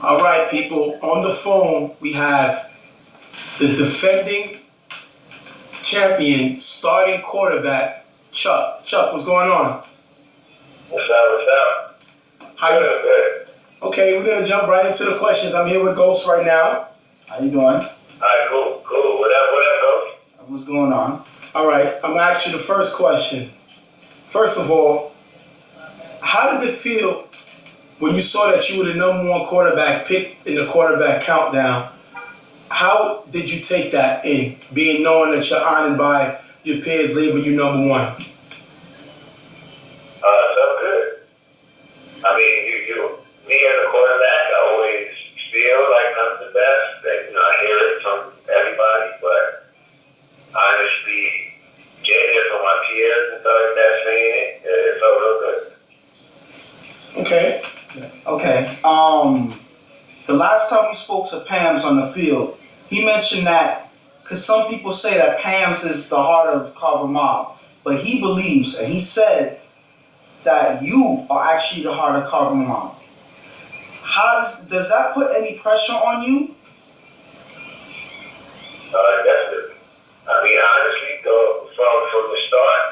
All right, people. On the phone, we have the defending champion, starting quarterback, Chuck. Chuck, what's going on? What's up? How you? Good. Okay, we're gonna jump right into the questions. I'm here with Ghost right now. How you doing? All right, cool. What up, Ghost? What's going on? All right, I'm gonna ask you the first question. First of all, how does it feel when you saw that you were the number one quarterback picked in the quarterback countdown? How did you take that in, being knowing that you're honored by your peers labeling you number one? So good. I mean, me as a quarterback, I always feel like I'm the best. That, I hear it from everybody, but honestly, getting it from my peers and stuff like that, saying it felt real good. Okay. The last time we spoke to Pams on the field, he mentioned that, because some people say that Pams is the heart of Carver Mob, but he believes, and he said that you are actually the heart of Carver Mob. Does that put any pressure on you? Definitely. I mean, honestly, from the start,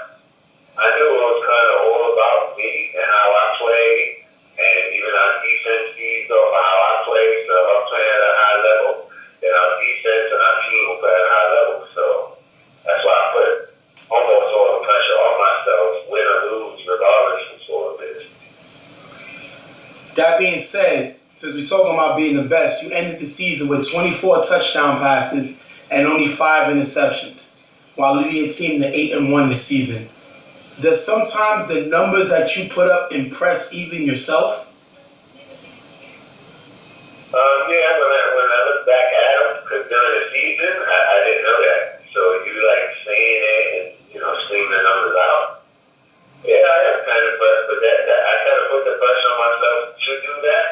I knew it was kind of all about me and how I play, and even our defense needs or how I play. So if I'm playing at a high level, then our defense and our team will play at a high level. So that's why I put almost all the pressure on myself, win or lose, regardless of all of this. That being said, since we're talking about being the best, you ended the season with 24 touchdown passes and only 5 interceptions, while leading your team to 8-1 this season. Does sometimes the numbers that you put up impress even yourself? Yeah, when I look back at them, because during the season, I didn't know that. So you saying it and, seeing the numbers out. Yeah, I am kind of, but that I kind of put the pressure on myself to do that.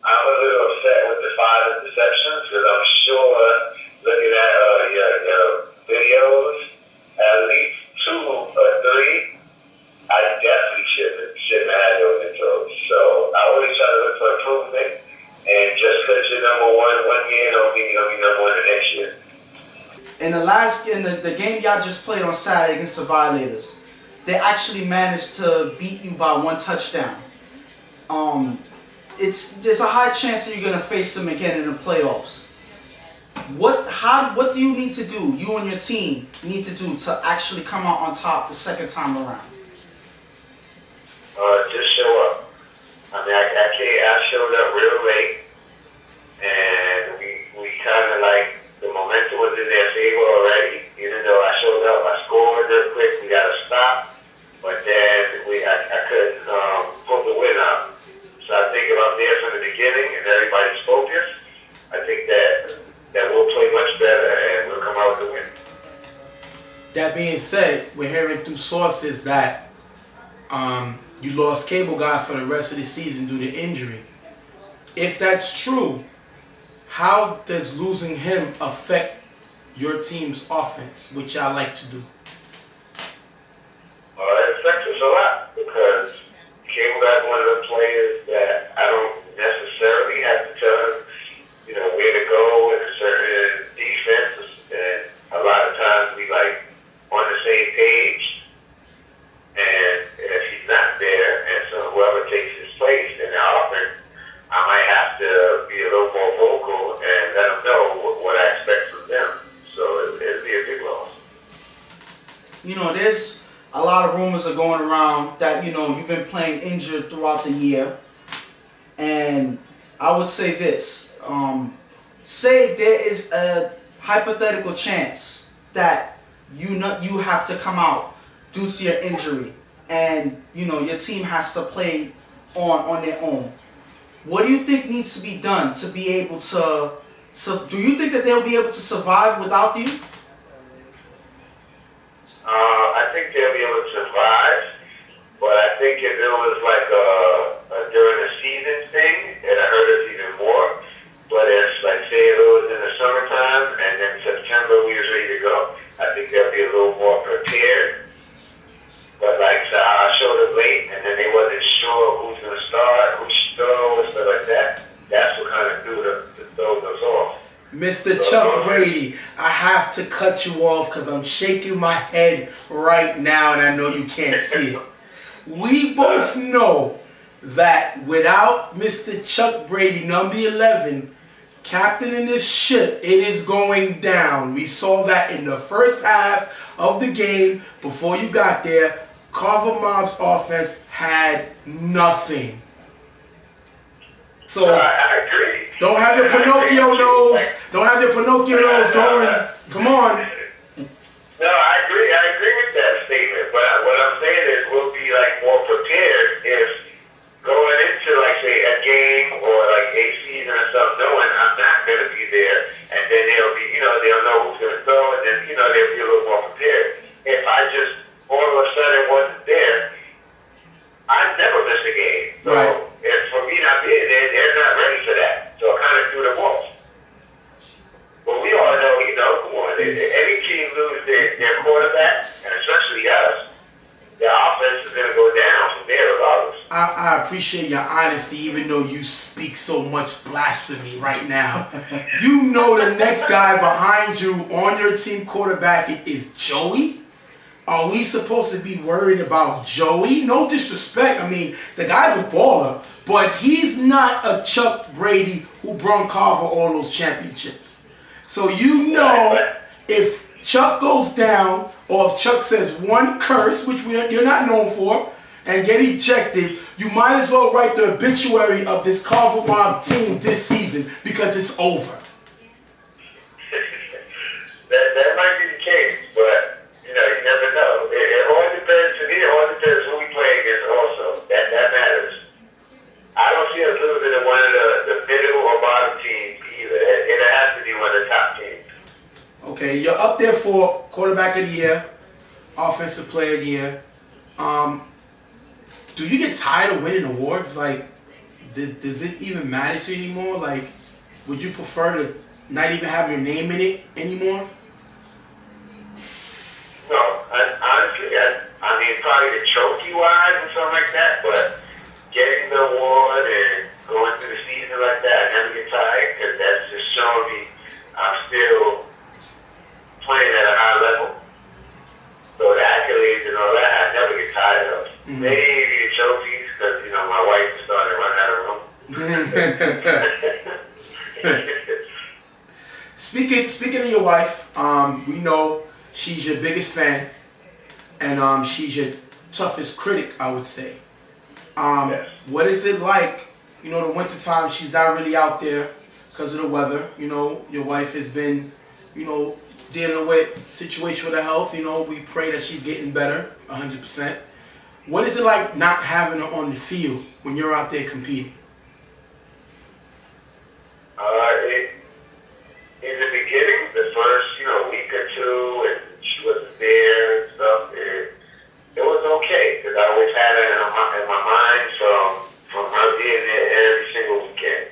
I'm a little upset with the 5 interceptions because I'm sure looking at your videos, at least 2 or 3, I definitely shouldn't have had those intros. So I always try to look for improvement, and just because you're number one year don't mean you're gonna be number one the next year. In the game y'all just played on Saturday against the Violators, they actually managed to beat you by 1 touchdown. There's a high chance that you're gonna face them again in the playoffs. What do you need to do? You and your team need to do to actually come out on top the second time around? Just show up. I mean, I showed up real late, and we kind of the momentum was in their favor already. Even though I showed up, I scored real quick. We got to stop, but then I couldn't pull the win out. So I think if I'm there from the beginning and everybody's focused, I think that we'll play much better and we'll come out with a win. That being said, we're hearing through sources that you lost Cable Guy for the rest of the season due to injury. If that's true, how does losing him affect your team's offense, which y'all like to do? It affects us a lot because Cable Guy is one of the players that I don't necessarily have to tell him, where to go in a certain defense, and a lot of times we on the same page. And if he's not there, and so whoever takes his place in the offense, I might have to be a little more vocal and let them know what I expect from them. So it'll be a big loss. There's a lot of rumors are going around that, you've been playing injured throughout the year. And I would say this. Say there is a hypothetical chance that you have to come out due to your injury, and your team has to play on their own. What do you think needs to be done to be able to? Do you think that they'll be able to survive without you? I think they'll be able to survive, but I think if it was a during the season thing, it'd hurt us even more. But if, say it was in the summertime and then September we was ready to go, I think they'll be a little more prepared. But so I showed up late and then they wasn't sure who's going to start, who should go, and stuff like that. That's what kind of Mr. Chuck Brady, I have to cut you off because I'm shaking my head right now and I know you can't see it. We both know that without Mr. Chuck Brady, number 11, captaining this ship, it is going down. We saw that in the first half of the game before you got there. Carver Mob's offense had nothing. So I agree. Don't have your Pinocchio nose. Don't have your Pinocchio nose going. Come on. No, I agree. I agree with that statement. But what I'm saying is we'll be like more prepared if going into like say a game or like a season or something, knowing I'm not going to be there, and then they'll be, they'll know who's going to throw, and then they'll be a little more prepared. If I just all of a sudden wasn't there, I'd never miss a game. So Right. if for me not being there, they're not ready for that. So I kind of threw them off. But we all know, come on, if any team lose their quarterback, and especially us, their offense is going to go down from there regardless. I appreciate your honesty, even though you speak so much blasphemy right now. You know the next guy behind you on your team quarterback is Joey? Are we supposed to be worried about Joey? No disrespect. I mean, the guy's a baller, but he's not a Chuck Brady who brought Carver all those championships. So if Chuck goes down or if Chuck says one curse, which you're not known for, and get ejected, you might as well write the obituary of this Carver Mob team this season because it's over. that might be the case, but you never know. It all depends. To me, it all depends who we play against. Also, that matters. I don't see us losing to one of the middle or bottom teams either. It has to be one of the top teams. Okay, you're up there for quarterback of the year, offensive player of the year. Do you get tired of winning awards? Like, does it even matter to you anymore? Like, would you prefer to not even have your name in it anymore? No, honestly, I mean, probably the trophy-wise or something like that, but getting the award and going through the season like that, I never get tired because that's just showing me I'm still playing at a high level. So the accolades and all that, I never get tired of. Mm-hmm. Maybe the trophies because, my wife started running out of room. Speaking of your wife, we know she's your biggest fan, and she's your toughest critic, I would say. Yes. What is it like? The wintertime, she's not really out there because of the weather. Your wife has been, dealing with situation with her health. We pray that she's getting better, 100%. What is it like not having her on the field when you're out there competing? In the beginning, the first, week or two, and she wasn't there and stuff, it was okay, because I always had her in my mind from her being there every single weekend.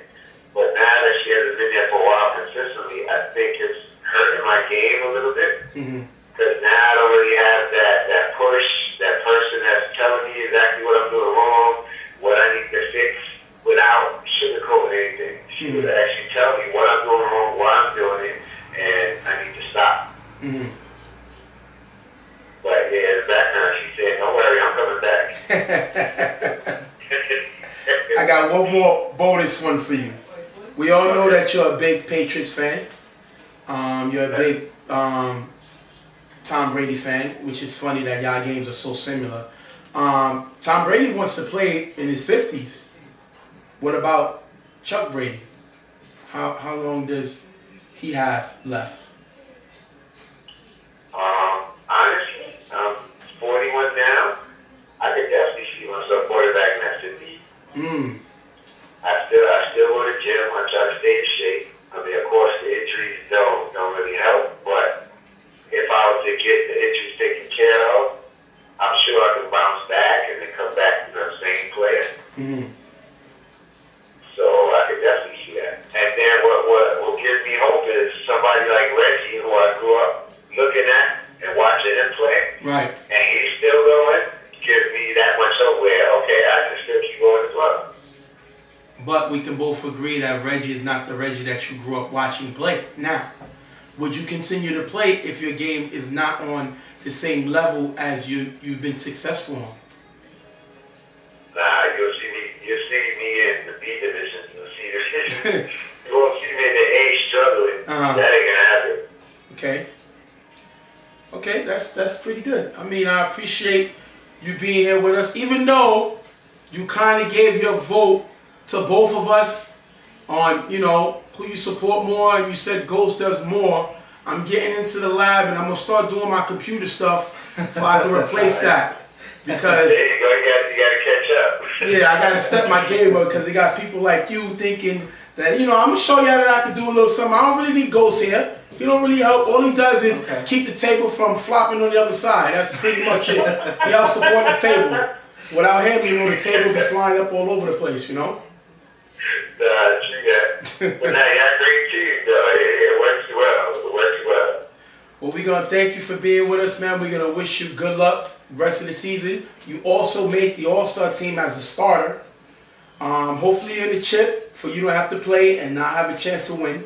But now that she hasn't been there for a while consistently, I think it's hurting my game a little bit. Because now I don't really have that push, that person that's telling me exactly what I'm doing wrong, what I need to fix, without sugarcoating anything. She would actually tell me what I'm doing wrong, why I'm doing it, and I need to stop. But yeah, in the background, she said, "Don't worry, I'm coming back." I got one more bonus one for you. We all know that you're a big Patriots fan. You're a big Tom Brady fan, which is funny that y'all games are so similar. Tom Brady wants to play in his 50s. What about Chuck Brady? How long does he have left? Honestly, I'm 41 now. I could definitely see myself quarterback in that 50s. I still go to the gym. I try to stay in shape. I mean, of course, the injuries don't really help, but if I was to get the injuries taken care of, I'm sure I can bounce back and then come back to the same player. So I could definitely see that. And then what gives me hope is somebody like can both agree that Reggie is not the Reggie that you grew up watching play. Now, would you continue to play if your game is not on the same level as you've been successful on? Nah, you'll see me in the B division. You won't see me in the A struggling. That ain't gonna happen. Okay, that's pretty good. I mean, I appreciate you being here with us, even though you kind of gave your vote to both of us on, you know, who you support more, and you said Ghost does more. I'm getting into the lab, and I'm going to start doing my computer stuff so I can replace that. Because there you go, you gotta catch up. Yeah, I got to step my game up because they got people like you thinking that, you know, I'm going to show you that I can do a little something. I don't really need Ghost here. He don't really help. All he does is keep the table from flopping on the other side. That's pretty much it. He helps support the table. Without him, you know, the table be flying up all over the place, you know? True that. But now, yeah, great team, though. It works well. Well, we're going to thank you for being with us, man. We're going to wish you good luck rest of the season. You also made the All-Star team as a starter. Hopefully you're in the chip for you to have to play and not have a chance to win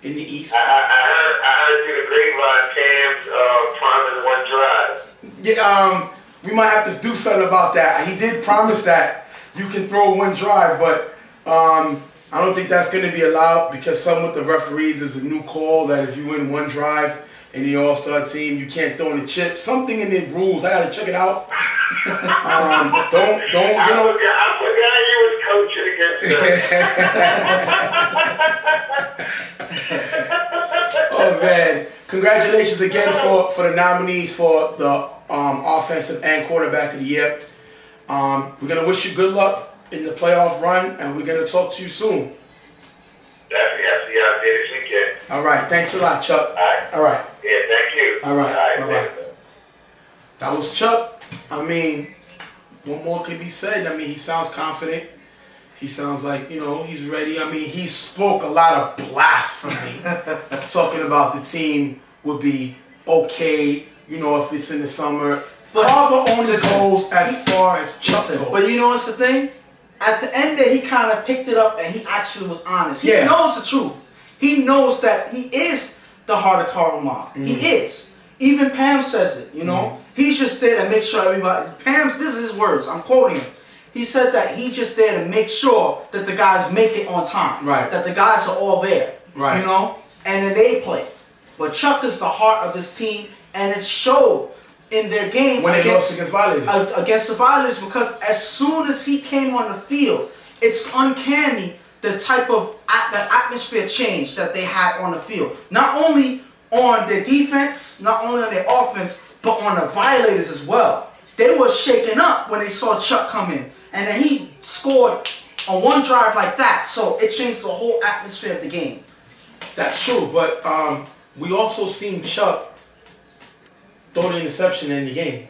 in the East. I heard through the grapevine, Cam's promised one drive. Yeah, we might have to do something about that. He did promise that you can throw one drive, but I don't think that's going to be allowed because some with the referees is a new call that if you win one drive in the All-Star team, you can't throw in the chip. Something in the rules. I got to check it out. Don't get on. I forgot you was coaching against them. Oh man! Congratulations again for the nominees for the offensive and quarterback of the year. We're gonna wish you good luck in the playoff run, and we're gonna talk to you soon. Definitely, I'll see you out there this weekend. All right. Thanks a lot, Chuck. All right. Yeah, thank you. All right. Bye-bye. Thanks. That was Chuck. I mean, what more could be said? I mean, he sounds confident. He sounds like, you know, he's ready. I mean, he spoke a lot of blasphemy talking about the team would be okay, you know, if it's in the summer. But Carver only goes as far as Chuck goes. But you know what's the thing? At the end there, he kind of picked it up and he actually was honest. He knows the truth. He knows that he is the heart of Carver Mob. He is. Even Pam says it, you know. He's just there to make sure everybody... Pam's, this is his words. I'm quoting him. He said that he's just there to make sure that the guys make it on time. Right. That the guys are all there. Right. You know? And then they play. But Chuck is the heart of this team, and it showed in their game when they lost against Violators. Against the Violators, because as soon as he came on the field, it's uncanny the type of the atmosphere change that they had on the field. Not only on their defense, not only on their offense, but on the Violators as well. They were shaken up when they saw Chuck come in. And then he scored on one drive like that. So it changed the whole atmosphere of the game. That's true, but we also seen Chuck throw the interception in the game.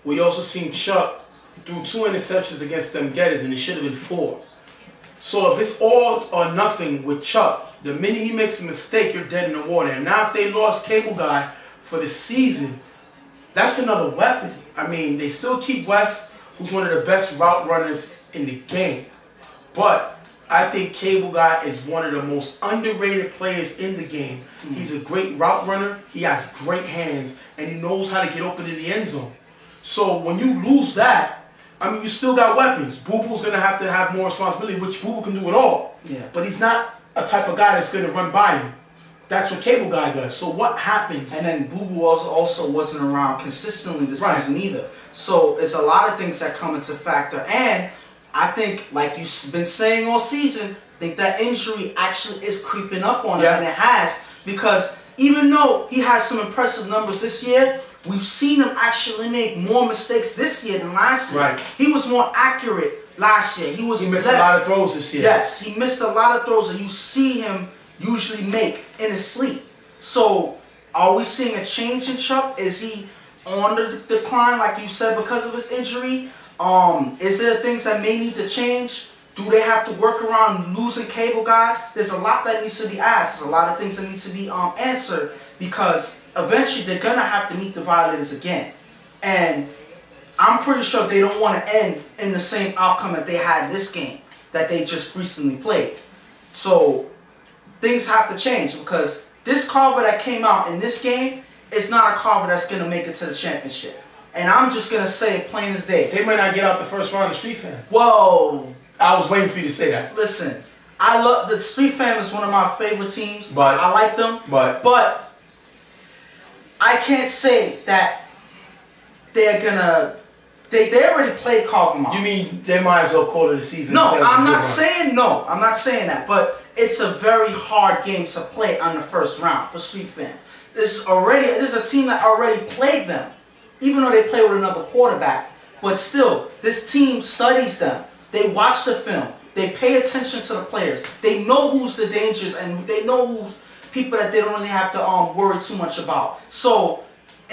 We also seen Chuck threw 2 interceptions against them Getters, and it should have been 4. So if it's all or nothing with Chuck, the minute he makes a mistake, you're dead in the water. And now if they lost Cable Guy for the season, that's another weapon. I mean, they still keep West, who's one of the best route runners in the game. But I think Cable Guy is one of the most underrated players in the game. He's a great route runner. He has great hands, and he knows how to get open in the end zone. So when you lose that, I mean, you still got weapons. Boo Boo's going to have more responsibility, which Boo Boo can do it all. Yeah. But he's not a type of guy that's going to run by you. That's what Cable Guy does. So what happens? And then Boo Boo also wasn't around consistently this season either. So it's a lot of things that come into factor. And I think, like you've been saying all season, I think that injury actually is creeping up on him, and it has, because even though he has some impressive numbers this year, we've seen him actually make more mistakes this year than last year. Right. He was more accurate last year. He missed a lot of throws this year. Yes, he missed a lot of throws that you see him usually make in his sleep. So, are we seeing a change in Chuck? Is he on the decline, like you said, because of his injury? Is there things that may need to change? Do they have to work around losing Cable Guy? There's a lot that needs to be asked. There's a lot of things that need to be answered, because eventually they're going to have to meet the Violators again. And I'm pretty sure they don't want to end in the same outcome that they had this game. that they just recently played. So things have to change because this Carver that came out in this game is not a Carver that's going to make it to the championship. And I'm just going to say it plain as day. They might not get out the first round of Street Fam. Whoa. I was waiting for you to say that. Listen, I love the Street Fam is one of my favorite teams. But I like them. But I can't say that they're gonna. They already played Carver. You mean they might as well call it a season? No, I'm not saying no. I'm not saying that. But it's a very hard game to play on the first round for Street Fam. This is a team that already played them, even though they play with another quarterback. But still, this team studies them. They watch the film. They pay attention to the players. They know who's the dangers and they know who's people that they don't really have to worry too much about. So,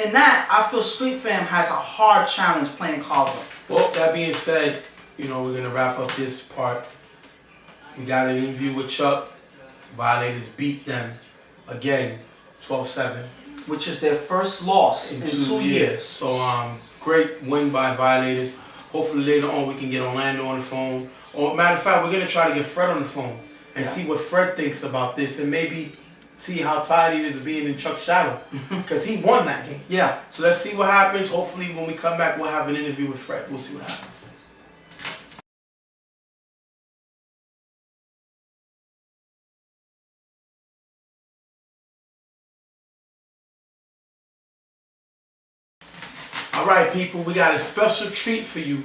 in that, I feel Street Fam has a hard challenge playing Carver. Well, that being said, we're going to wrap up this part. We got an interview with Chuck. Violators beat them again, 12-7. Which is their first loss in 2 years. So, great win by Violators. Hopefully later on we can get Orlando on the phone. Or matter of fact, we're going to try to get Fred on the phone and see what Fred thinks about this and maybe see how tired he is of being in Chuck's shadow because he won that game. Yeah. So let's see what happens. Hopefully when we come back, we'll have an interview with Fred. We'll see what happens. All right, people, we got a special treat for you.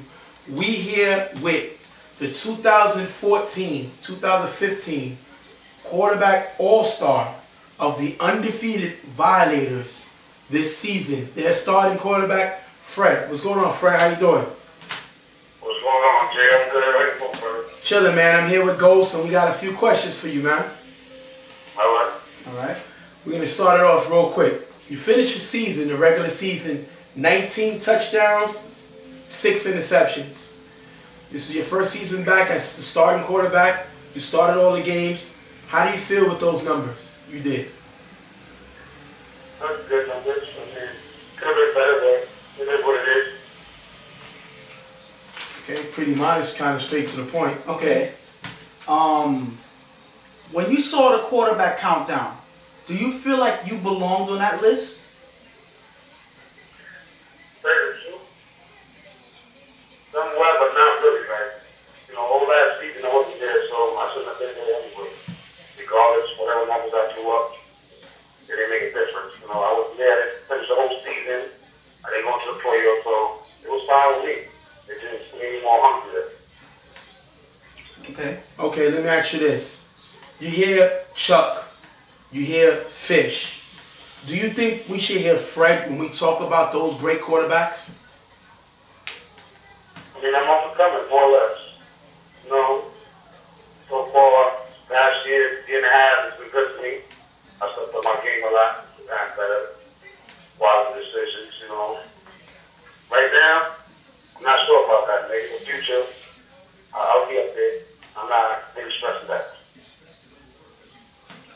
We here with the 2014-2015 quarterback all-star of the undefeated Violators this season. Their starting quarterback, Fred. What's going on, Fred? How you doing? What's going on, Jay? I'm good. How you doing, bro? Chilling, man. I'm here with Ghost, and we got a few questions for you, man. All right. All right. We're going to start it off real quick. You finished the season, the regular season, 19 touchdowns, 6 interceptions. This is your first season back as the starting quarterback. You started all the games. How do you feel with those numbers? You did. That's good numbers. I mean, could have been better, but it is what it is. Okay, pretty modest, kind of straight to the point. Okay. When you saw the quarterback countdown, do you feel like you belonged on that list? Very true. Somewhat, but not really, man. All last season I wasn't there, so I shouldn't have been there anyway. Regardless, whatever numbers I threw up, it didn't make a difference. I wasn't there to finish the whole season. I didn't go to the playoffs, so it was fine with me. It just made me more hungry. Okay. Okay, let me ask you this. You hear Chuck, you hear Fish. Do you think we should hear Fred when we talk about those great quarterbacks? I mean, I'm up and coming, more or less. So far, last year and a half, it's been good to me. I stepped up my game a lot, gotten better, wiser decisions, Right now, I'm not sure about that. Maybe in the future, I'll be up there. I'm not really stressed about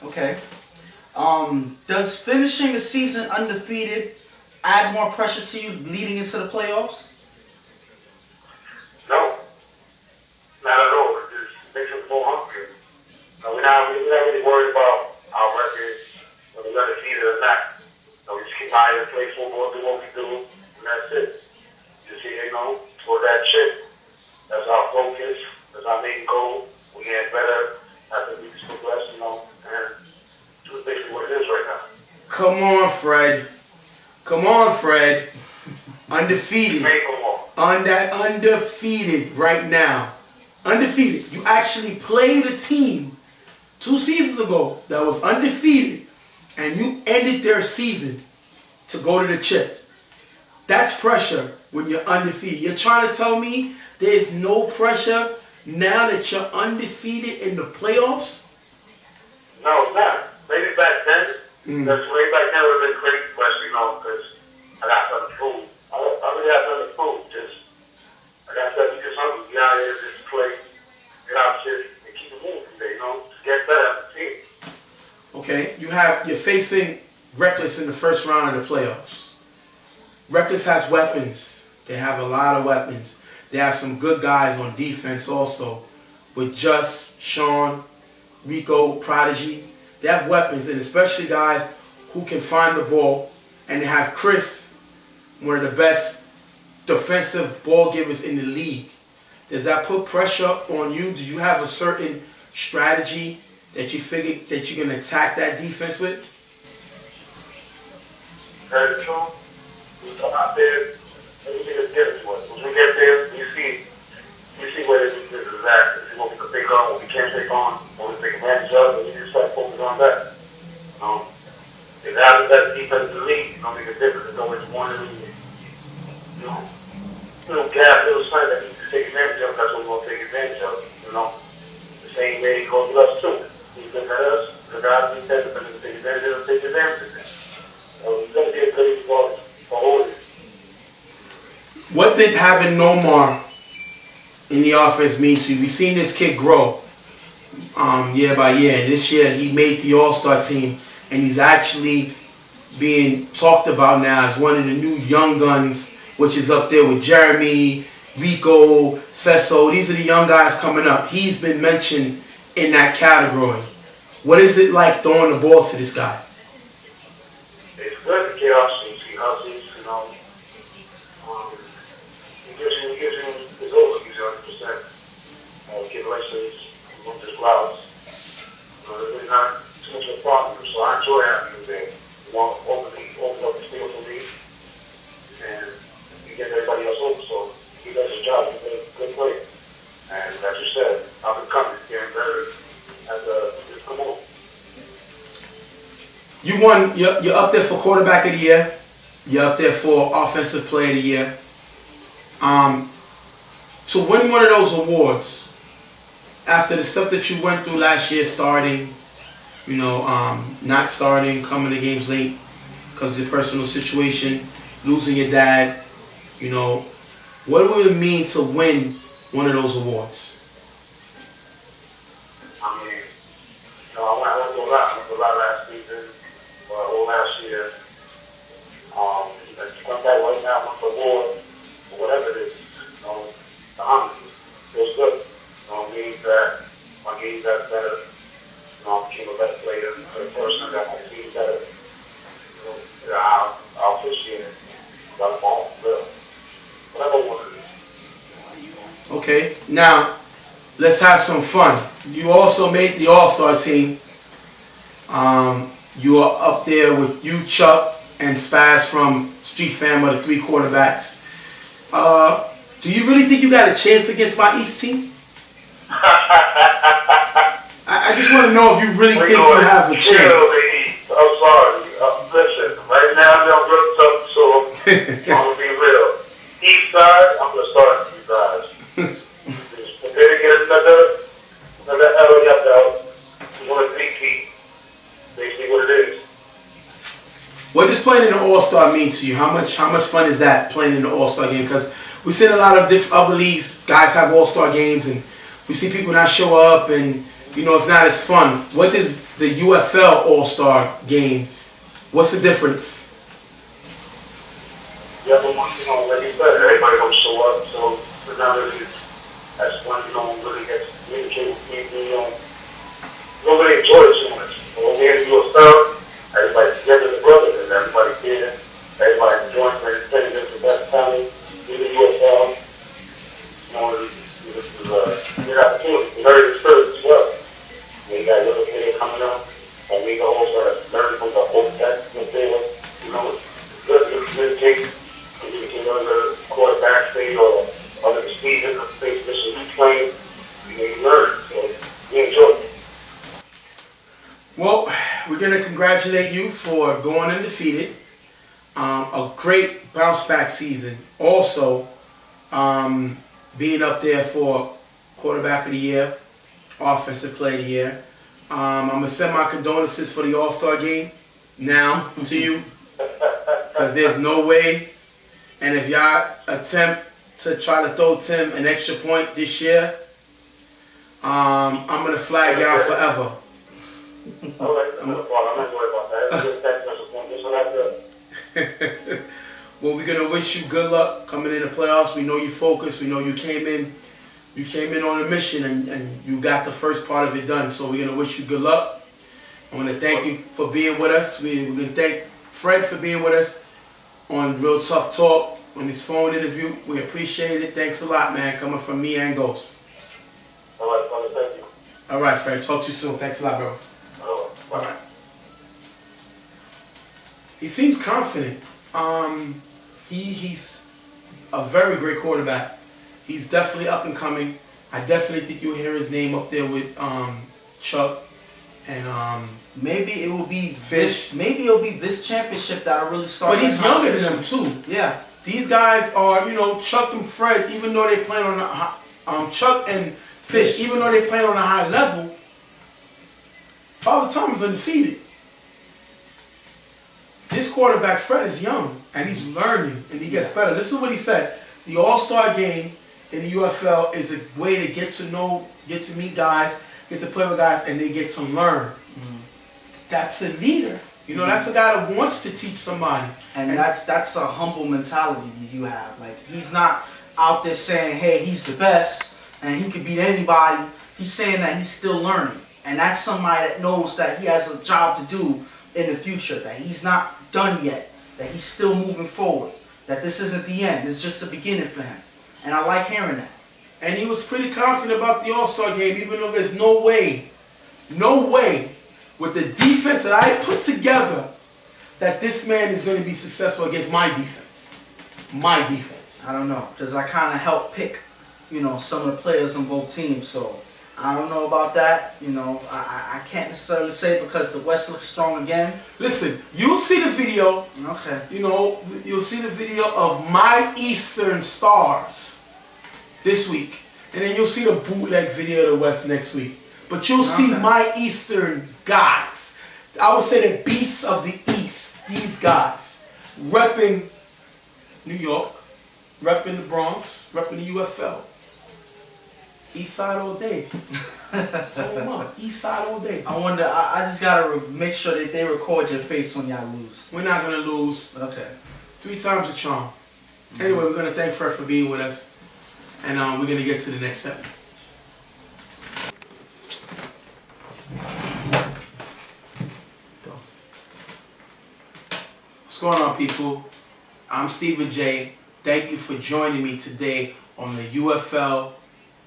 that. Okay. Does finishing the season undefeated add more pressure to you leading into the playoffs? No, not at all. It just makes us more hungry. We're not really worried about our record, whether we're undefeated or not. We just keep out here, play football, do what we do, and that's it. Just toward that chip. That's our focus. That's our main goal. We're getting better as the weeks progress, and that's basically what it is right now. Come on, Fred. Come on, Fred. Undefeated. Undefeated right now. Undefeated. You actually played a team 2 seasons ago that was undefeated, and you ended their season to go to the chip. That's pressure when you're undefeated. You're trying to tell me there's no pressure now that you're undefeated in the playoffs? No, it's not. Maybe back then. That's way back then would have been crazy pressure, because I got something to prove. I really got something to prove. I got something to hungry. Get out here, just play, get out shit, and keep it moving today, Just get better as a team. Okay, you're facing Reckless in the first round of the playoffs. Reckless has weapons. They have a lot of weapons. They have some good guys on defense also. with Just, Sean, Rico, Prodigy. They have weapons, and especially guys who can find the ball. And they have Chris, one of the best defensive ball givers in the league. Does that put pressure on you? Do you have a certain strategy that you figure that you're going to attack that defense with? Very true. We come out there, everything is different to us. When we get there, we see where this is at. We see what we can take on, what we can't take on, what we take advantage of, and we just start focusing on that. If they have the best defense in the league, it's going to make a difference. There's always one in the league. Gap, little something that you can take advantage of, that's what we're going to take advantage of. The same way it goes with us too. You look at us, the guys we said, we're going to take advantage of, take advantage of it. It's going to be a good result for holding. What did having Nomar in the offense mean to you? We've seen this kid grow year by year. And this year he made the All-Star team, and he's actually being talked about now as one of the new young guns, which is up there with Jeremy, Rico, Sesso. These are the young guys coming up. He's been mentioned in that category. What is it like throwing the ball to this guy? It's good to get hustles. He hustles, he gives you the goal. He gives you 100%. Get lessons, move his routes. There's really not too much of a problem. So I enjoy having him there. He won't open up the field for me. And he gets everybody else over. So he does his job. He's a good player. And as you said, I've been coming, getting better as a come on. You won. You're up there for quarterback of the year. You're up there for offensive player of the year. To win one of those awards, after the stuff that you went through last year, starting, not starting, coming to games late because of your personal situation, losing your dad, what would it mean to win one of those awards? I mean, I went through a lot last season, or last year. To come back right now with the award, or whatever it is, the honor feels good. It means that my game got better. I became a better player, a better person. I got my team better. I'll appreciate it. Got them all, real. Whatever I want to do. Okay, now let's have some fun. You also made the All-Star team. You are up there with you, Chuck, and Spaz from Street Fam, are the three quarterbacks. Do you really think you got a chance against my East team? I just want to know if you really think you have a chance. I'm sorry. Listen, right now I'm real tough, so I'm going to be real. East side, I'm going to start with you guys. Just prepare to get another LA up out. You want to repeat, basically what it is. What does playing in the All-Star mean to you? How much fun is that, playing in the All-Star game? Because we see in a lot of other leagues, guys have All-Star games, and we see people not show up, and it's not as fun. What is the UFL All-Star game? What's the difference? The other one, like you said, everybody don't show up, so it's not really, that's when you don't really get to communicate with people, you don't really enjoy it too much. But when we're in UFL, everybody's together as brothers, and everybody's there, everybody's enjoying it, the best time, even UFL, this is a good opportunity. It's very expensive as well. You got a little kid coming up, and we can also learn from the whole test and say, it's good to communicate. You can learn the quarterback state or other receivers, the space mission you playing. You learn, so you enjoy it. Well, we're going to congratulate you for going undefeated. A great bounce back season. Also, being up there for quarterback of the year, offensive player of the year. I'm going to send my condolences for the All-Star game now to you, because there's no way. And if y'all attempt to try to throw Tim an extra point this year, I'm going to flag y'all forever. All right, I'm not worried about that. Well, we're going to wish you good luck coming in the playoffs. We know you focused. We know you came in, You came in on a mission and you got the first part of it done. So we're going to wish you good luck. I want to thank you for being with us. We're going to thank Fred for being with us on Real Tough Talk, on this phone interview. We appreciate it. Thanks a lot, man, coming from me and Ghost. All right, brother, thank you. All right, Fred. Talk to you soon. Thanks a lot, bro. All right. He seems confident. He's a very great quarterback. He's definitely up and coming. I definitely think you'll hear his name up there with Chuck and maybe it will be Fish. Maybe it'll be this championship that'll really start. But he's younger than them too. Yeah. These guys are, Chuck and Fred, even though they play on a Chuck and Fish, even though they play on a high level, Father Time is undefeated. This quarterback, Fred, is young, and he's learning, and he gets better. This is what he said. The All-Star game in the UFL is a way to get to meet guys, get to play with guys, and they get to learn. That's a leader. That's a guy that wants to teach somebody. And that's a humble mentality that you have. Like, he's not out there saying, hey, he's the best, and he could beat anybody. He's saying that he's still learning. And that's somebody that knows that he has a job to do in the future, that he's not done yet, that he's still moving forward, that this isn't the end, it's just the beginning for him. And I like hearing that. And he was pretty confident about the All-Star game, even though there's no way, with the defense that I put together, that this man is going to be successful against my defense. My defense. I don't know, because I kind of helped pick, some of the players on both teams, so I don't know about that. I can't necessarily say because the West looks strong again. Listen, you'll see the video. Okay. You'll see the video of my Eastern Stars this week. And then you'll see the bootleg video of the West next week. But you'll see my Eastern guys. I would say the beasts of the East. These guys. Repping New York. Repping the Bronx. Repping the UFL. East side all day. East side all day. I wonder, I just gotta make sure that they record your face when y'all lose. We're not gonna lose. Okay. 3 times a charm. Anyway, we're gonna thank Fred for being with us. And we're gonna get to the next segment. What's going on, people? I'm Stephen J. Thank you for joining me today on the UFL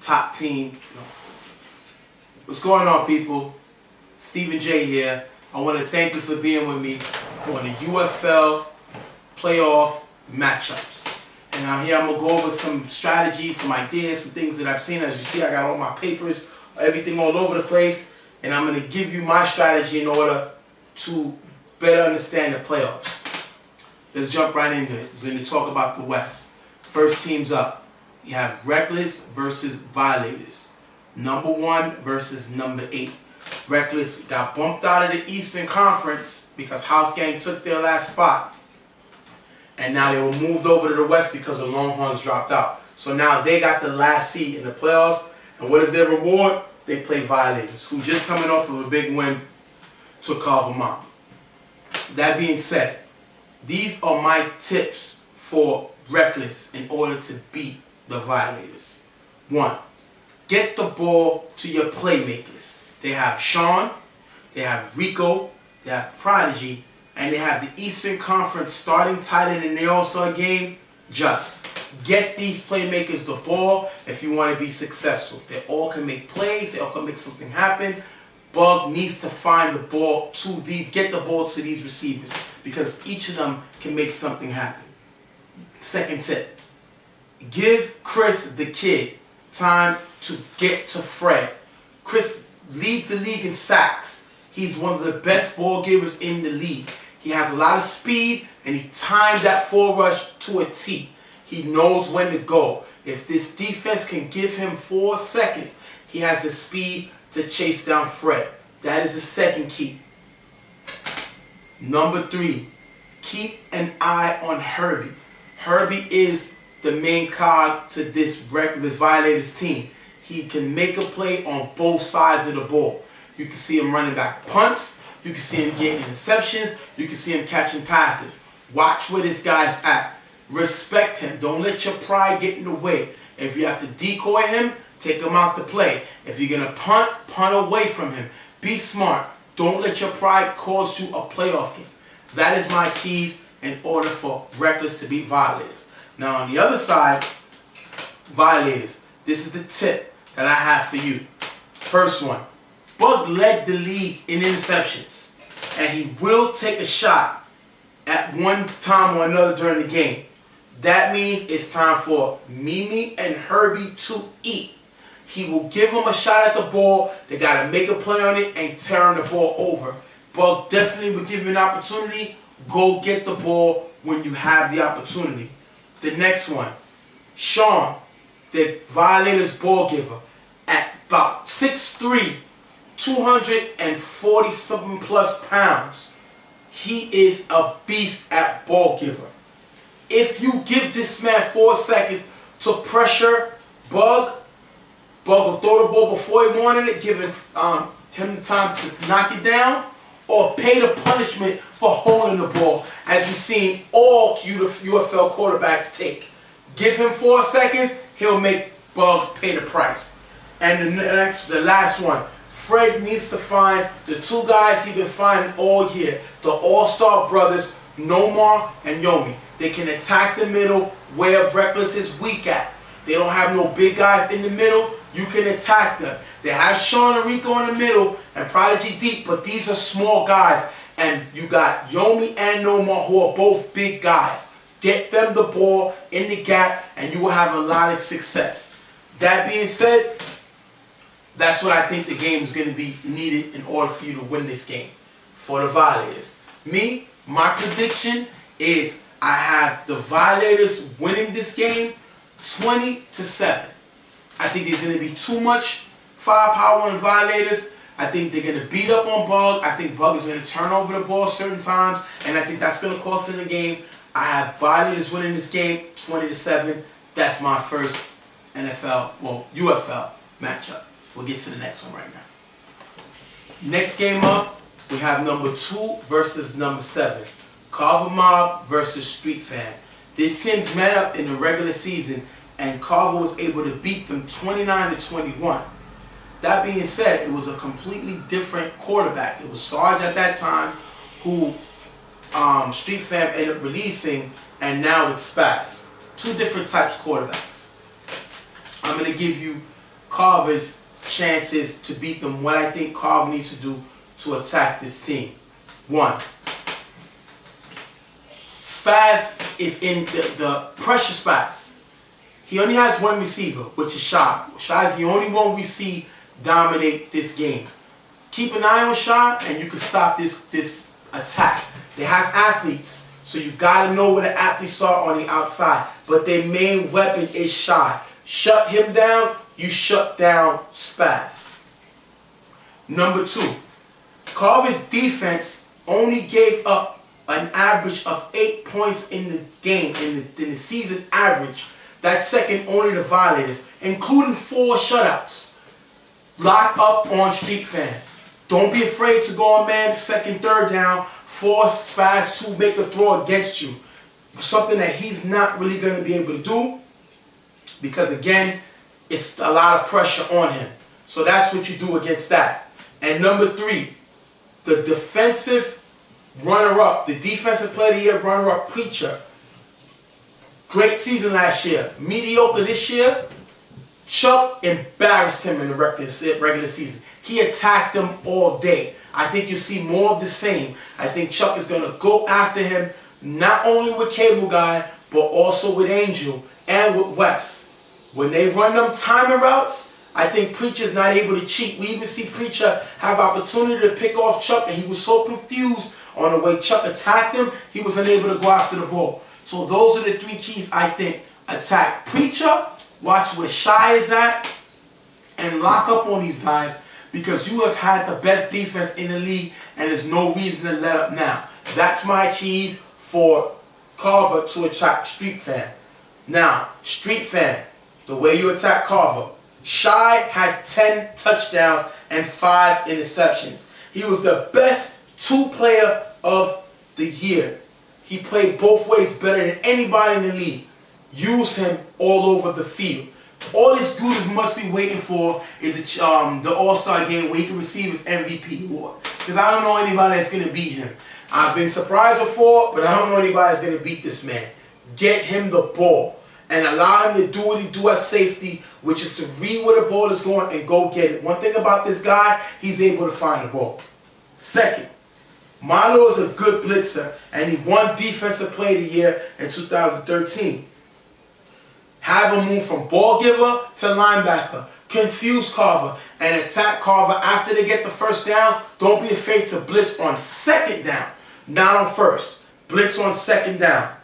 Top Team. What's going on, people? Stephen J here. I want to thank you for being with me on the UFL playoff matchups. And now here I'm going to go over some strategies, some ideas, some things that I've seen. As you see, I got all my papers, everything all over the place. And I'm going to give you my strategy in order to better understand the playoffs. Let's jump right into it. We're going to talk about the West. First team's up. You have Reckless versus Violators. Number 1 versus number 8. Reckless got bumped out of the Eastern Conference because House Gang took their last spot. And now they were moved over to the West because the Longhorns dropped out. So now they got the last seed in the playoffs. And what is their reward? They play Violators, who just coming off of a big win to Carver Mountain. That being said, these are my tips for Reckless in order to beat the Violators. 1, get the ball to your playmakers. They have Sean, they have Rico, they have Prodigy, and they have the Eastern Conference starting tight end in the All-Star game. Just get these playmakers the ball if you want to be successful. They all can make plays, they all can make something happen. Bug needs to find the ball get the ball to these receivers because each of them can make something happen. Second tip. Give Chris the Kid time to get to Fred. Chris leads the league in sacks. He's one of the best ball givers in the league. He has a lot of speed and he timed that full rush to a T. He knows when to go. If this defense can give him 4 seconds, he has the speed to chase down Fred. That is the second key. Number 3, keep an eye on Herbie. Herbie is the main cog to this Violators team. He can make a play on both sides of the ball. You can see him running back punts. You can see him getting interceptions. You can see him catching passes. Watch where this guy's at. Respect him. Don't let your pride get in the way. If you have to decoy him, take him out to play. If you're going to punt away from him. Be smart. Don't let your pride cause you a playoff game. That is my keys in order for Reckless to beat Violators. Now, on the other side, Violators, this is the tip that I have for you. First one, Bug led the league in interceptions, and he will take a shot at one time or another during the game. That means it's time for Mimi and Herbie to eat. He will give them a shot at the ball. They got to make a play on it and turn the ball over. Bug definitely will give you an opportunity. Go get the ball when you have the opportunity. The next one, Sean, the Violators ball giver, at about 6'3", 240-something plus pounds. He is a beast at ball giver. If you give this man 4 seconds to pressure Bug will throw the ball before he wanted it, giving him the time to knock it down, or pay the punishment for holding the ball, as we've seen all UFL quarterbacks take. Give him 4 seconds, he'll make Bug pay the price. And the last one, Fred needs to find the 2 guys he's been finding all year, the all-star brothers, Nomar and Yomi. They can attack the middle where Reckless is weak at. They don't have no big guys in the middle. You can attack them. They have Sean and Rico in the middle and Prodigy deep, but these are small guys. And you got Yomi and Nomar, who are both big guys. Get them the ball in the gap and you will have a lot of success. That being said, that's what I think the game is going to be needed in order for you to win this game for the Violators. Me, my prediction is I have the Violators winning this game 20-7. I think there's going to be too much firepower on the Violators. I think they're going to beat up on Bug. I think Bug is going to turn over the ball certain times, and I think that's going to cost them the game. I have Violators winning this game 20-7. That's my first UFL matchup. We'll get to the next one right now. Next game up, we have number 2 versus number 7. Carver Mob versus Street Fan. These teams met up in the regular season, and Carver was able to beat them 29-21. That being said, it was a completely different quarterback. It was Sarge at that time, who Street Fan ended up releasing, and now it's Spaz. 2 different types of quarterbacks. I'm going to give you Carver's chances to beat them, what I think Carver needs to do to attack this team. 1. Spaz is in the pressure spots. He only has 1 receiver, which is Shy. Shy is the only one we see dominate this game. Keep an eye on Shy, and you can stop this attack. They have athletes, so you gotta know where the athletes are on the outside. But their main weapon is Shy. Shut him down, you shut down Spaz. Number 2, Carver's defense only gave up an average of 8 points in the game, in the season average. That's second only to Violators, including 4 shutouts. Lock up on Street Fan. Don't be afraid to go on man, second, third down, force Spaz to make a throw against you. Something that he's not really going to be able to do, because again, it's a lot of pressure on him. So that's what you do against that. And number 3, the defensive runner-up, the defensive player of the year runner-up, Preacher. Great season last year. Mediocre this year. Chuck embarrassed him in the regular season. He attacked him all day. I think you see more of the same. I think Chuck is going to go after him, not only with Cable Guy, but also with Angel and with Wes. When they run them timing routes, I think Preacher's not able to cheat. We even see Preacher have opportunity to pick off Chuck, and he was so confused on the way Chuck attacked him, he was unable to go after the ball. So those are the 3 keys, I think. Attack Preacher, watch where Shy is at, and lock up on these guys, because you have had the best defense in the league, and there's no reason to let up now. That's my keys for Carver to attack Street Fan. Now, Street Fan, the way you attack Carver. Shy had 10 touchdowns and 5 interceptions. He was the best 2 player of the year. He played both ways better than anybody in the league. Use him all over the field. All his Scooters must be waiting for is the All-Star game where he can receive his MVP award. Because I don't know anybody that's going to beat him. I've been surprised before, but I don't know anybody that's going to beat this man. Get him the ball and allow him to do what he do at safety, which is to read where the ball is going and go get it. One thing about this guy, he's able to find the ball. Second, Milo is a good blitzer, and he won Defensive Player of the Year in 2013. Have him move from ball giver to linebacker. Confuse Carver and attack Carver after they get the first down. Don't be afraid to blitz on second down, not on first. Blitz on second down.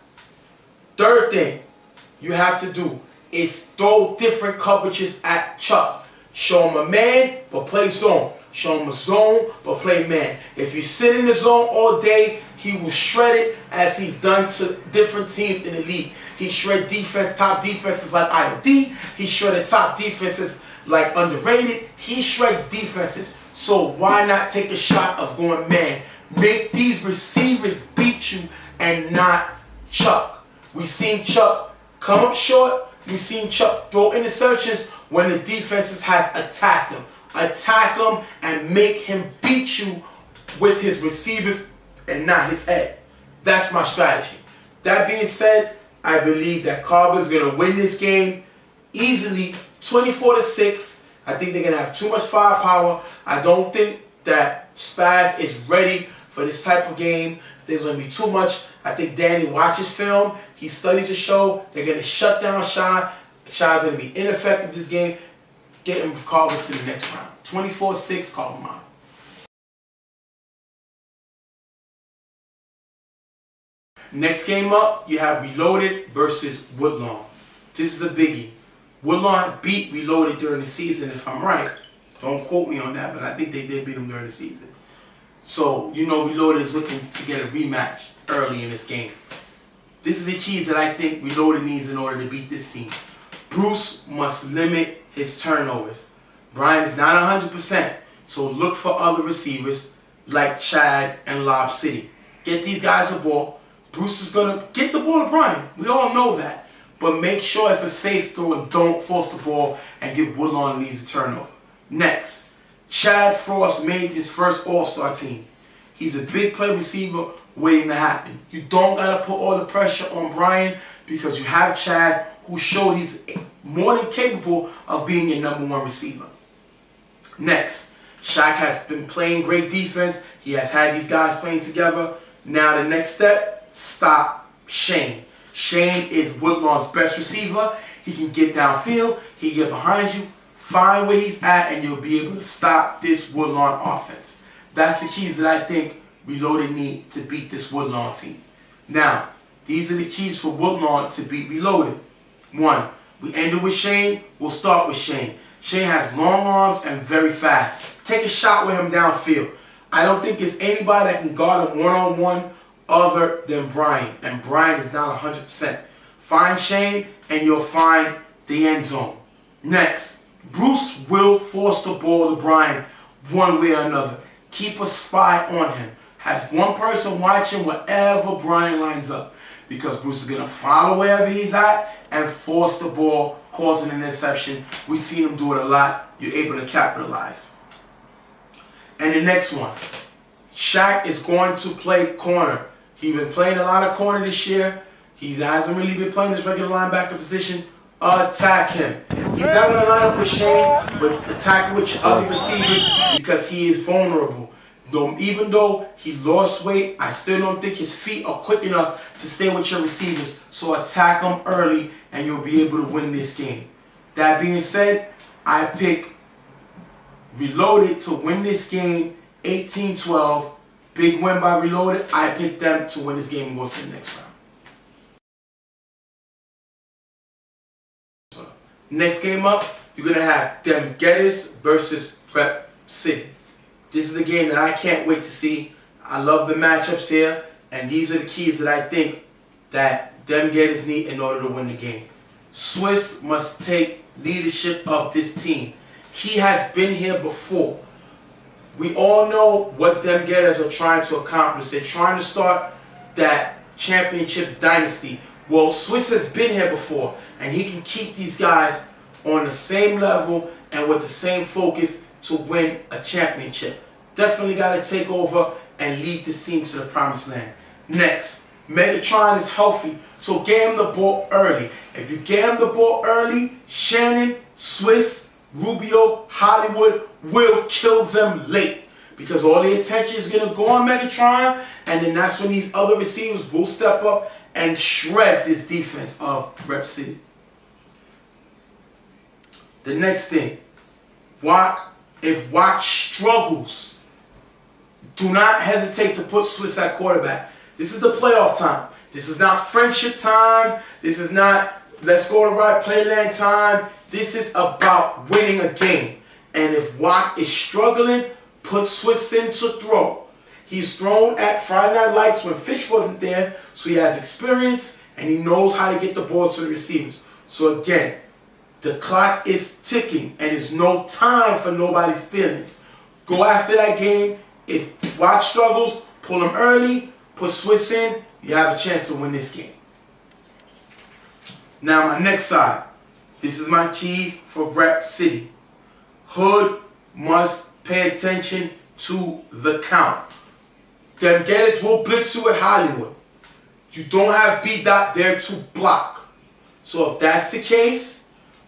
Third thing you have to do is throw different coverages at Chuck. Show him a man, but play zone. Show him a zone, but play man. If you sit in the zone all day, he will shred it as he's done to different teams in the league. He shred defense, top defenses like IOD. He shredded top defenses like underrated. He shreds defenses. So why not take a shot of going man? Make these receivers beat you and not Chuck. We've seen Chuck come up short. We've seen Chuck throw interceptions when the defenses has attacked him. Attack him and make him beat you with his receivers and not his head. That's my strategy. That being said, I believe that Carver is going to win this game easily, 24-6. I think they're going to have too much firepower. I don't think that Spaz is ready for this type of game. There's going to be too much. I think Danny watches film. He studies the show. They're going to shut down Shy. Shy's going to be ineffective this game. Get him Carver to the next round. 24-6, Carver mine. Next game up, you have Reloaded versus Woodlawn. This is a biggie. Woodlawn beat Reloaded during the season, if I'm right. Don't quote me on that, but I think they did beat them during the season. So, you know Reloaded is looking to get a rematch early in this game. This is the keys that I think Reloaded needs in order to beat this team. Bruce must limit his turnovers. Brian is not 100%, so look for other receivers like Chad and Lob City. Get these guys the ball. Bruce is going to get the ball to Brian. We all know that. But make sure it's a safe throw and don't force the ball and give Woodlawn an easy turnover. Next, Chad Frost made his first All-Star team. He's a big play receiver waiting to happen. You don't got to put all the pressure on Brian because you have Chad who showed he's more than capable of being your #1 receiver. Next, Shaq has been playing great defense. He has had these guys playing together. Now the next step, stop Shane. Shane is Woodlawn's best receiver. He can get downfield. He can get behind you. Find where he's at and you'll be able to stop this Woodlawn offense. That's the keys that I think Reloaded need to beat this Woodlawn team. Now, these are the keys for Woodlawn to beat Reloaded. 1, we ended with Shane. We'll start with Shane. Shane has long arms and very fast. Take a shot with him downfield. I don't think there's anybody that can guard him one-on-one other than Brian. And Brian is not 100%. Find Shane and you'll find the end zone. Next, Bruce will force the ball to Brian one way or another. Keep a spy on him. Have one person watching wherever Brian lines up. Because Bruce is going to follow wherever he's at and force the ball, causing an interception. We've seen him do it a lot. You're able to capitalize. And the next one, Shaq is going to play corner. He's been playing a lot of corner this year. He hasn't really been playing his regular linebacker position. Attack him. He's not going to line up with Shane, but attack him with other receivers because he is vulnerable. Even though he lost weight, I still don't think his feet are quick enough to stay with your receivers. So attack him early and you'll be able to win this game. That being said, I pick Reloaded to win this game 18-12. Big win by Reloaded. I picked them to win this game and go to the next round. Next game up, you're going to have Dem Geddes versus Rep City. This is a game that I can't wait to see. I love the matchups here, and these are the keys that I think that Dem Geddes need in order to win the game. Swiss must take leadership of this team. He has been here before. We all know what Dem Geddes are trying to accomplish. They're trying to start that championship dynasty. Well, Swiss has been here before, and he can keep these guys on the same level and with the same focus to win a championship. Definitely got to take over and lead this team to the promised land. Next, Megatron is healthy, so get him the ball early. If you get him the ball early, Shannon, Swiss, Rubio, Hollywood will kill them late. Because all the attention is going to go on Megatron, and then that's when these other receivers will step up and shred this defense of Rep City. The next thing, if Watt struggles, do not hesitate to put Swiss at quarterback. This is the playoff time. This is not friendship time. This is not let's go to right playland time. This is about winning a game. And if Watt is struggling, put Swiss in to throw. He's thrown at Friday Night Lights when Fish wasn't there, so he has experience and he knows how to get the ball to the receivers. So again, the clock is ticking and there's no time for nobody's feelings. Go after that game. If Watt struggles, pull him early, put Swiss in, you have a chance to win this game. Now my next side. This is my keys for Rep City. Hood must pay attention to the count. Them getters will blitz you at Hollywood. You don't have B-Dot there to block. So if that's the case,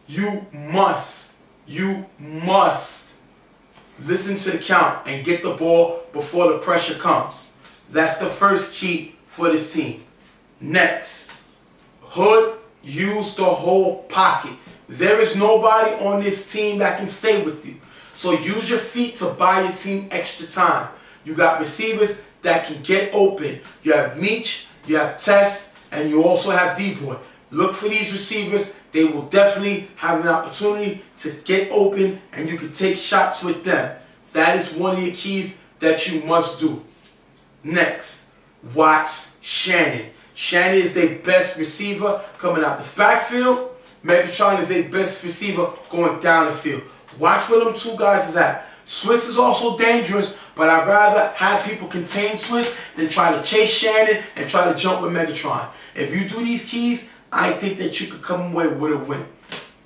you must listen to the count and get the ball before the pressure comes. That's the first key for this team. Next, Hood, use the whole pocket. There is nobody on this team that can stay with you. So use your feet to buy your team extra time. You got receivers that can get open. You have Meach, you have Tess, and you also have D-Boy. Look for these receivers. They will definitely have an opportunity to get open and you can take shots with them. That is one of your keys that you must do. Next, watch Shannon. Shannon is their best receiver coming out the backfield. Megatron is their best receiver going down the field. Watch where them two guys is at. Swiss is also dangerous, but I'd rather have people contain Swiss than try to chase Shannon and try to jump with Megatron. If you do these keys, I think that you could come away with a win.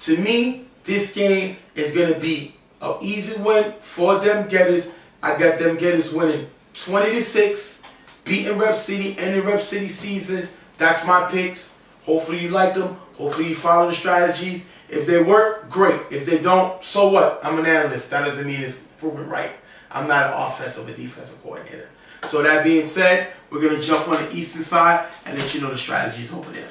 To me, this game is going to be an easy win for them getters. I got them getters winning 20-6, beating Rep City, ending Rep City season. That's my picks. Hopefully you like them. Hopefully you follow the strategies. If they work, great. If they don't, so what? I'm an analyst. That doesn't mean it's proven right. I'm not an offensive or defensive coordinator. So that being said, we're going to jump on the eastern side and let you know the strategies over there.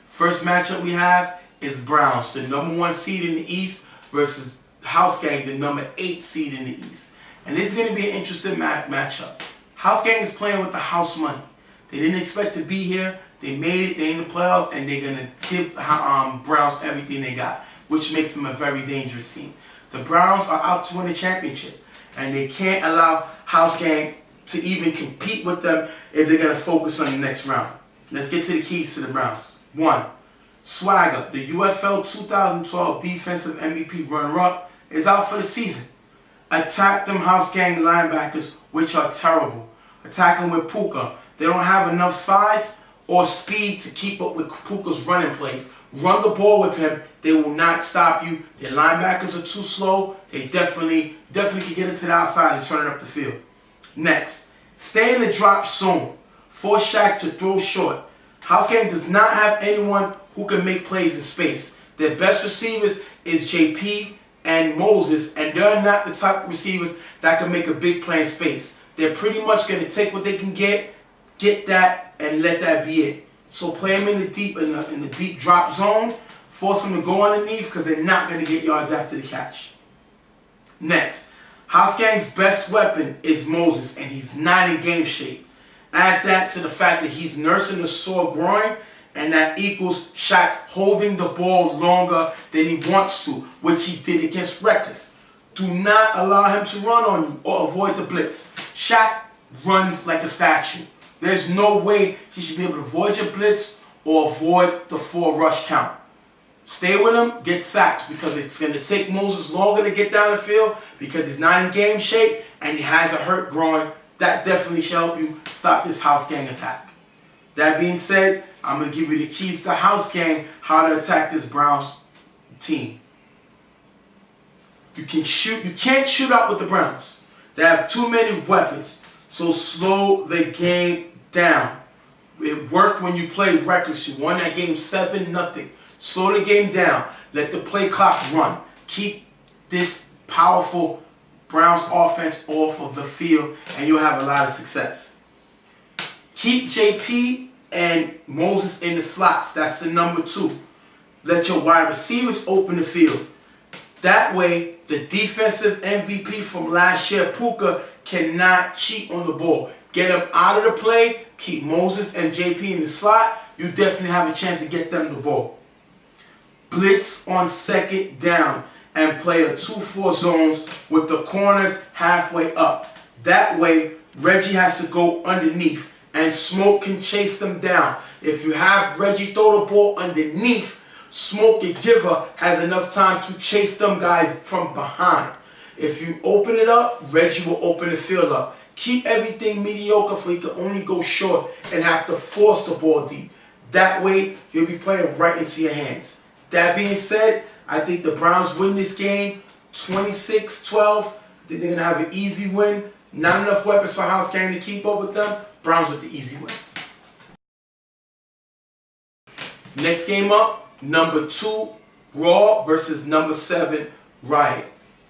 First matchup we have is Browns, the number 1 seed in the East, versus House Gang, the number 8 seed in the East. And this is going to be an interesting matchup. House Gang is playing with the house money. They didn't expect to be here. They made it. They're in the playoffs, and they're going to give Browns everything they got, which makes them a very dangerous team. The Browns are out to win the championship, and they can't allow House Gang to even compete with them if they're going to focus on the next round. Let's get to the keys to the Browns. 1. Swagger, the UFL 2012 Defensive MVP runner-up, is out for the season. Attack them House Gang linebackers, which are terrible. Attack them with Puka. They don't have enough size or speed to keep up with Puka's running plays. Run the ball with him. They will not stop you. Their linebackers are too slow. They definitely can get it to the outside and turn it up the field. Next, stay in the drop zone. Force Shaq to throw short. House Gang does not have anyone who can make plays in space. Their best receivers is JP and Moses, and they're not the type of receivers that can make a big play in space. They're pretty much going to take what they can get that, and let that be it. So play them in the deep drop zone, force them to go underneath because they're not going to get yards after the catch. Next, House Gang's best weapon is Moses, and he's not in game shape. Add that to the fact that he's nursing a sore groin, and that equals Shaq holding the ball longer than he wants to, which he did against Reckless. Do not allow him to run on you or avoid the blitz. Shaq runs like a statue. There's no way he should be able to avoid your blitz or avoid the 4 rush count. Stay with him, get sacks, because it's going to take Moses longer to get down the field because he's not in game shape and he has a hurt groin that definitely should help you stop this house gang attack. That being said, I'm going to give you the keys to house gang, how to attack this Browns team. You can't shoot out with the Browns. They have too many weapons. So slow the game down. It worked when you played reckless. You won that game 7-0. Slow the game down. Let the play clock run. Keep this powerful Browns offense off of the field and you'll have a lot of success. Keep JP and Moses in the slots. That's the number 2. Let your wide receivers open the field. That way, the defensive MVP from last year, Puka, cannot cheat on the ball. Get him out of the play. Keep Moses and JP in the slot. You definitely have a chance to get them the ball. Blitz on second down and play a 2-4 zones with the corners halfway up. That way, Reggie has to go underneath and Smoke can chase them down. If you have Reggie throw the ball underneath, Smoke and Giver has enough time to chase them guys from behind. If you open it up, Reggie will open the field up. Keep everything mediocre so he can only go short and have to force the ball deep. That way, you'll be playing right into your hands. That being said, I think the Browns win this game 26-12. I think they're going to have an easy win. Not enough weapons for House Gang to keep up with them. Browns with the easy win. Next game up, number 2, Raw versus number 7, Riot.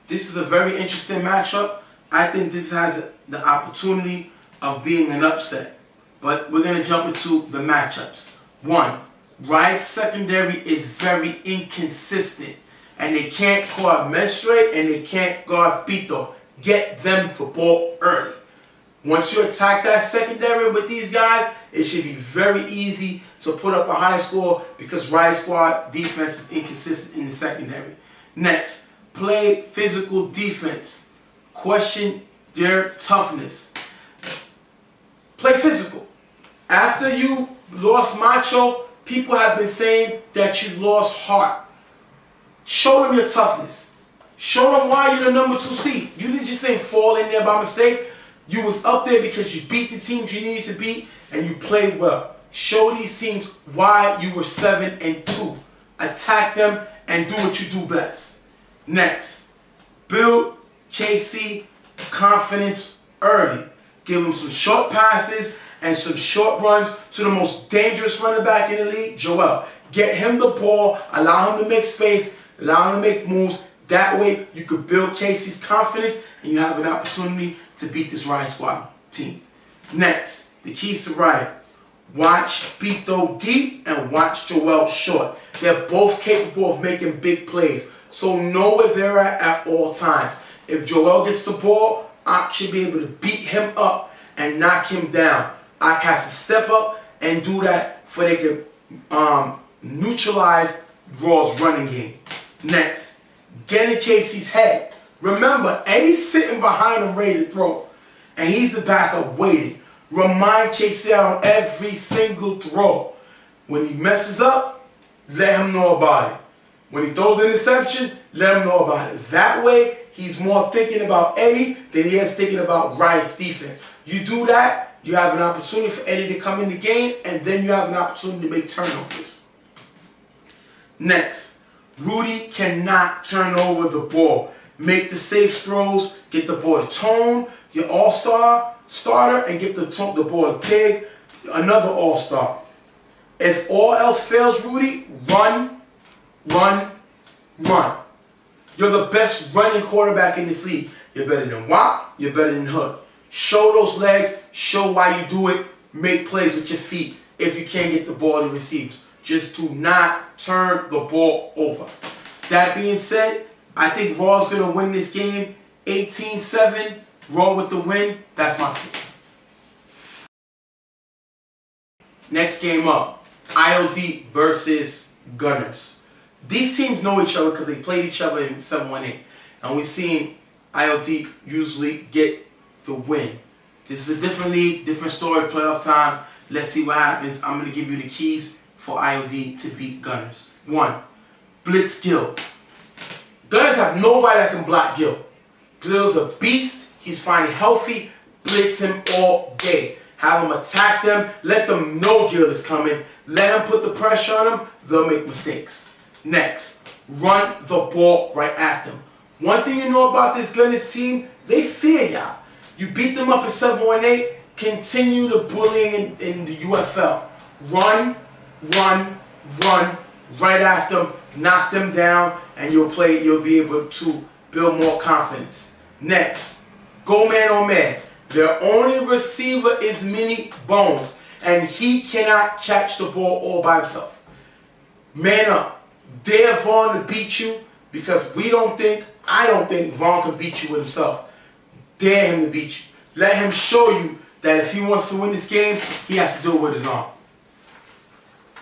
This is a very interesting matchup. I think this has the opportunity of being an upset. But we're going to jump into the matchups. 1, Riot's secondary is very inconsistent. And they can't guard Menstrate and they can't guard Pito. Get them the ball early. Once you attack that secondary with these guys, it should be very easy to put up a high score because Riot Squad defense is inconsistent in the secondary. Next, play physical defense. Question their toughness. Play physical. After you lost Macho, people have been saying that you lost heart. Show them your toughness. Show them why you're the number 2 seed. You didn't just say fall in there by mistake. You was up there because you beat the teams you needed to beat and you played well. Show these teams why you were 7-2. Attack them and do what you do best. Next, build KC confidence early. Give them some short passes and some short runs to the most dangerous running back in the league, Joel. Get him the ball, allow him to make space, allow him to make moves. That way you could build Casey's confidence and you have an opportunity to beat this Riot Squad team. Next, the keys to Riot. Watch Pito deep and watch Joel short. They're both capable of making big plays. So know where they're at all times. If Joel gets the ball, Ak should be able to beat him up and knock him down. Ak has to step up and do that so they can neutralize Raw's running game. Next, get in Casey's head. Remember, Eddie's sitting behind him ready to throw. And he's the backup waiting. Remind Casey out on every single throw. When he messes up, let him know about it. When he throws an interception, let him know about it. That way, he's more thinking about Eddie than he is thinking about Riot's defense. You do that, you have an opportunity for Eddie to come in the game, and then you have an opportunity to make turnovers. Next, Rudy cannot turn over the ball. Make the safe throws, get the ball to Tone, your all-star starter, and get the ball to Pig, another all-star. If all else fails, Rudy, run, run, run. You're the best running quarterback in this league. You're better than Wap, you're better than Hook. Show those legs, show why you do it, make plays with your feet if you can't get the ball to receivers. Just do not turn the ball over. That being said, I think Raw's going to win this game 18-7. Raw with the win. That's my pick. Next game up, IOD versus Gunners. These teams know each other because they played each other in 7-1-8. And we've seen IOD usually get the win. This is a different league, different story, playoff time. Let's see what happens. I'm going to give you the keys for IOD to beat Gunners. 1, blitz Gil. Gunners have nobody that can block Gil. Gil's a beast. He's finally healthy. blitz him all day. Have him attack them. Let them know Gill is coming. Let him put the pressure on them. They'll make mistakes. Next, run the ball right at them. One thing you know about this Gunners team, they fear y'all. You beat them up at 7-1-8, continue the bullying in the UFL. Run, run, run right at them, knock them down, and you'll be able to build more confidence. Next, go man on man. Their only receiver is Mini Bones, and he cannot catch the ball all by himself. Man up. Dare Vaughn to beat you, because I don't think Vaughn can beat you with himself. Dare him to beat you. Let him show you that if he wants to win this game, he has to do it with his arm.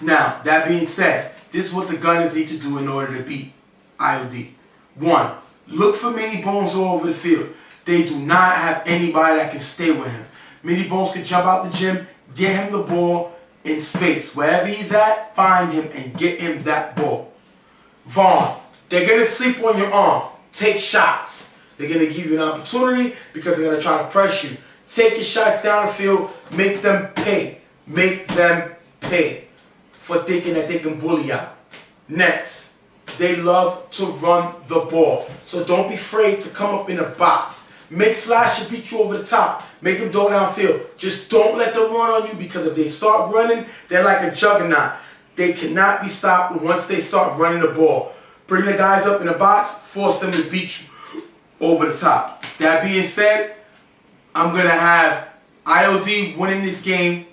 Now, that being said, this is what the Gunners need to do in order to beat IOD. 1. Look for Mini Bones all over the field. They do not have anybody that can stay with him. Mini Bones can jump out the gym, get him the ball in space. Wherever he's at, find him and get him that ball. Vaughn, they're going to sleep on your arm. Take shots. They're going to give you an opportunity because they're going to try to press you. Take your shots down the field. Make them pay. Make them pay for thinking that they can bully you. Next, they love to run the ball. So don't be afraid to come up in a box. Make Slash beat you over the top. Make them go downfield. Just don't let them run on you, because if they start running, they're like a juggernaut. They cannot be stopped once they start running the ball. Bring the guys up in the box, force them to beat you over the top. That being said, I'm going to have IOD winning this game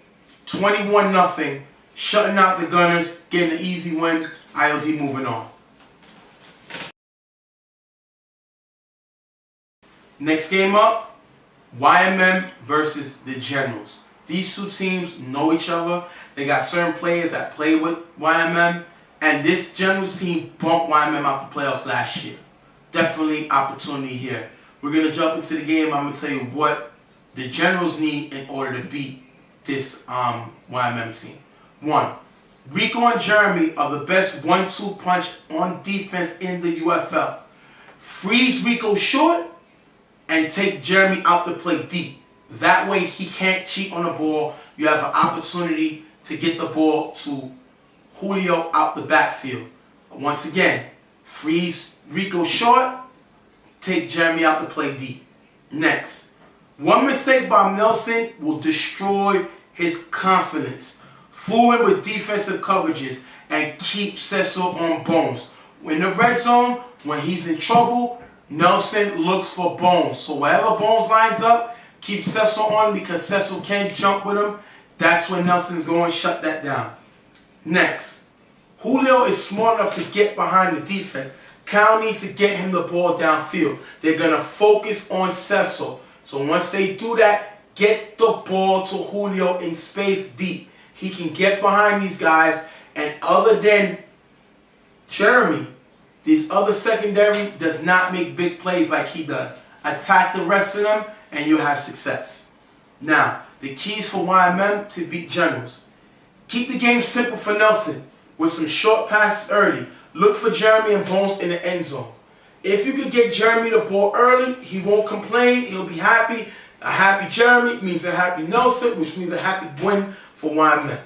21-0, shutting out the Gunners, getting an easy win, IOD moving on. Next game up, YMM versus the Generals. These two teams know each other. They got certain players that play with YMM. And this Generals team bumped YMM out the playoffs last year. Definitely opportunity here. We're going to jump into the game. I'm going to tell you what the Generals need in order to beat this YMM team. 1. Rico and Jeremy are the best 1-2 punch on defense in the UFL. Freeze Rico short and take Jeremy out to play deep. That way he can't cheat on the ball. You have an opportunity to get the ball to Julio out the backfield. Once again, freeze Rico short, take Jeremy out to play deep. Next, one mistake by Nelson will destroy his confidence. Fool him with defensive coverages and keep Cecil on Bones. In the red zone, when he's in trouble, Nelson looks for Bones. So wherever Bones lines up, keep Cecil on, because Cecil can't jump with him. That's when Nelson's going to shut that down. Next, Julio is smart enough to get behind the defense. Cal needs to get him the ball downfield. They're going to focus on Cecil. So once they do that, get the ball to Julio in space deep. He can get behind these guys, and other than Jeremy, this other secondary does not make big plays like he does. Attack the rest of them, and you'll have success. Now, the keys for YMM to beat Generals. Keep the game simple for Nelson with some short passes early. Look for Jeremy and Bones in the end zone. If you could get Jeremy the ball early, he won't complain. He'll be happy. A happy Jeremy means a happy Nelson, which means a happy win for YMM.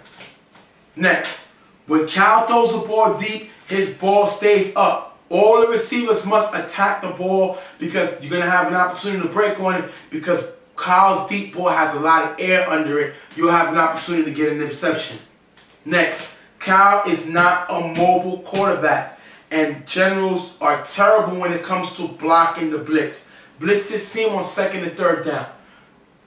Next, when Cal throws the ball deep, his ball stays up. All the receivers must attack the ball, because you're going to have an opportunity to break on it, because Kyle's deep ball has a lot of air under it. You'll have an opportunity to get an interception. Next, Kyle is not a mobile quarterback, and Generals are terrible when it comes to blocking the blitz. Blitz his team on second and third down.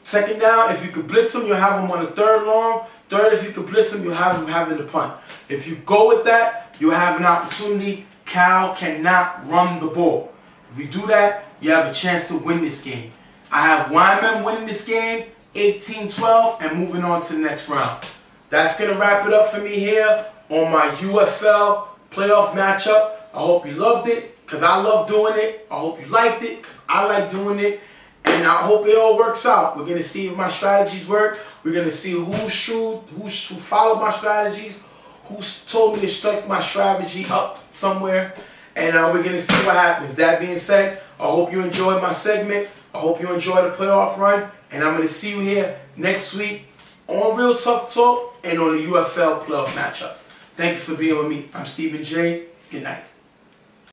Second down, if you could blitz him, you'll have him on the third long. Third, if you could blitz him, you'll have him having the punt. If you go with that, you'll have an opportunity. Cal cannot run the ball. If you do that, you have a chance to win this game. I have YMM winning this game 18-12 and moving on to the next round. That's going to wrap it up for me here on my UFL playoff matchup. I hope you loved it, because I love doing it. I hope you liked it, because I like doing it. And I hope it all works out. We're going to see if my strategies work. We're going to see who followed my strategies, who told me to strike my strategy up somewhere. And we're going to see what happens. That being said, I hope you enjoyed my segment I hope you enjoy the playoff run, and I'm going to see you here next week on Real Tough Talk and on the UFL playoff matchup. Thank you for being with me. I'm Stephen J. Good night.